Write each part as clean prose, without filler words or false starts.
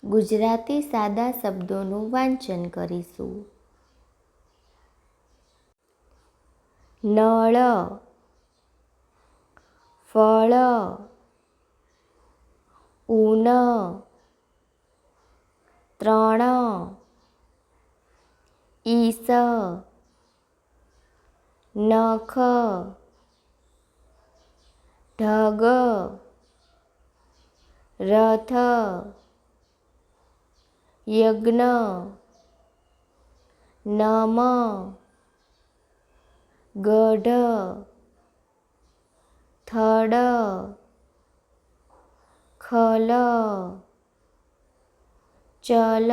ગુજરાતી સાદા શબ્દોનું વાંચન કરીશું. નળ, ફળ, ઊન, ત્રણ, ઈસ, નખ, ઢગ, રથ, યજ્ઞ, નમ, ગઢ, થડ, ખલ, ચલ,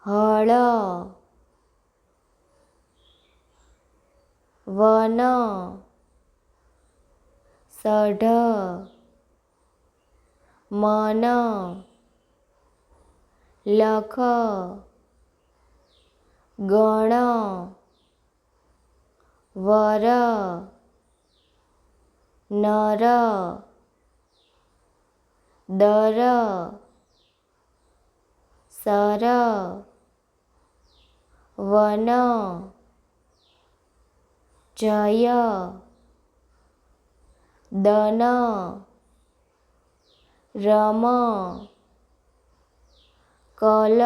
હળ, વન, સઢ, મન, લખ, ગણ, વર, નર, દર, સર, વન, જય, દન, રમ, કલ,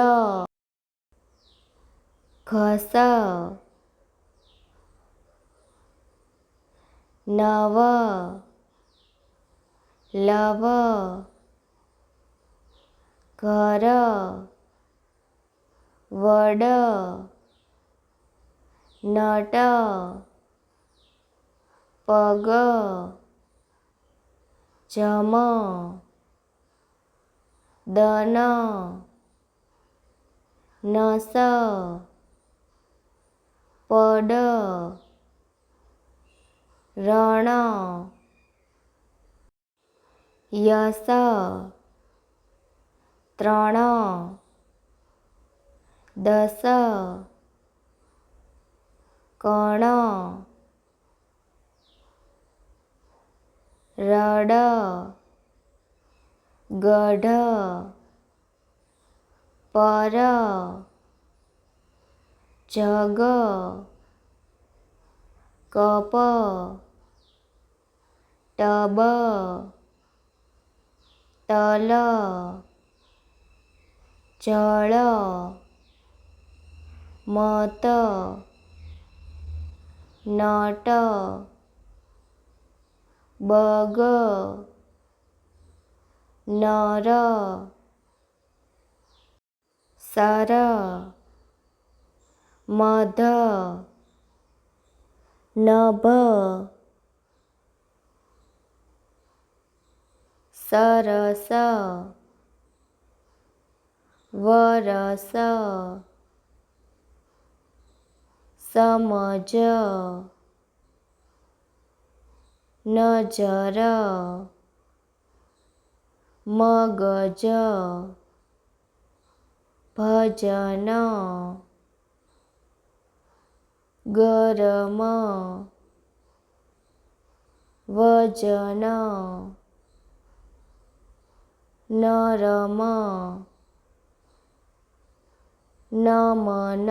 ઘસ, નવ, લવ, ઘર, વડ, નટ, પગ, જમ, દન, નસ, પડ, રણ, યસ, ત્રણ, દસ, કણ, રડ, ગઢ, પર, જગ, કપ, ટબ, તલ, જળ, મત, નટ, બગ, નર, સર, મધ, નભ, સરસ, વરસ, સમજ, નજર, મગજ, ભજન, ગરમ, વજન, નરમ, નમન,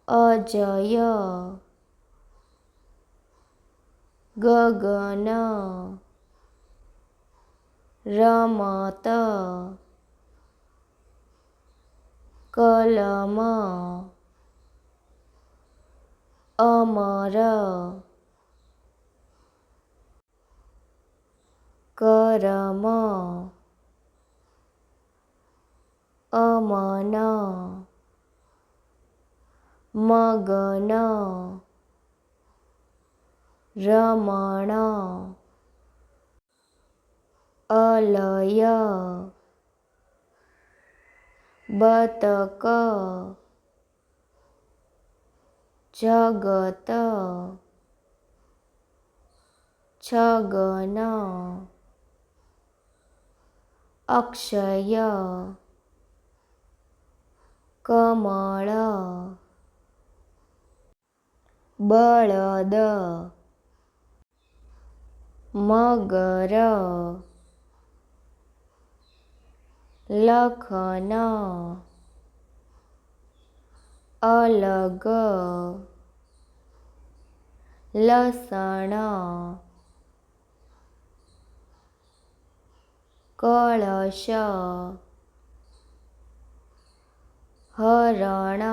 અજય, ગગન, રમત, કલમ, અમર, કરમ, અમન, મગન, રમણ, અલય, બતક, જગત, છગન, અક્ષય, કમળ, બળદ, મગર, લખન અલગ લસણ કળશ હરણ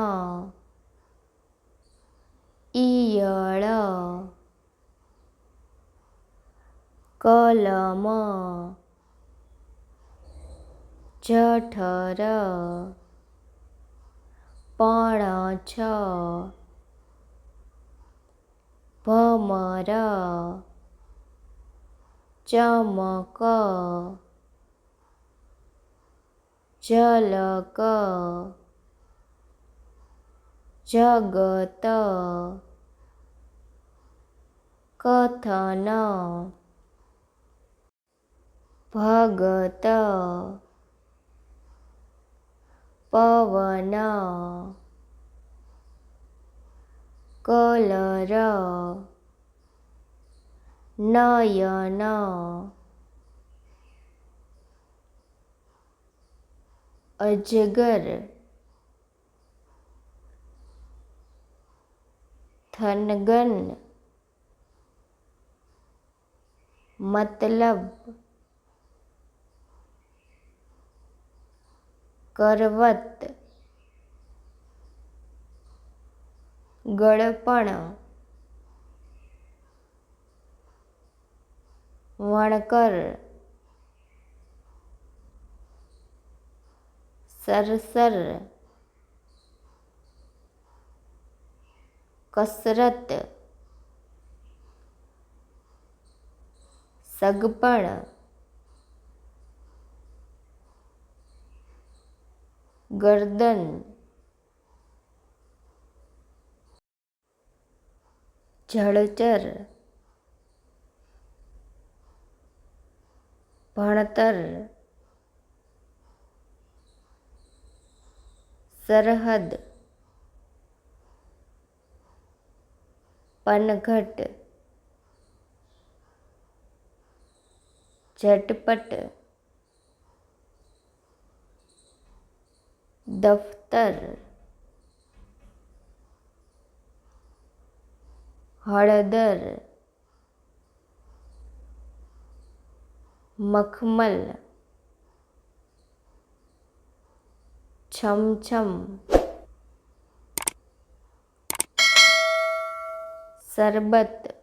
ઈયળ કલમ જઠર પણછ ભમર ચમક ઝલક જગત કથન ભગત પવન કલર નયન અજગર થનગન મતલબ કરવત ગળપણ વણકર સરસર કસરત સગપણ ગરદન જળચર ભણતર સરહદ પનઘટ ઝટપટ દફતર હળદર મખમલ છમછમ શરબત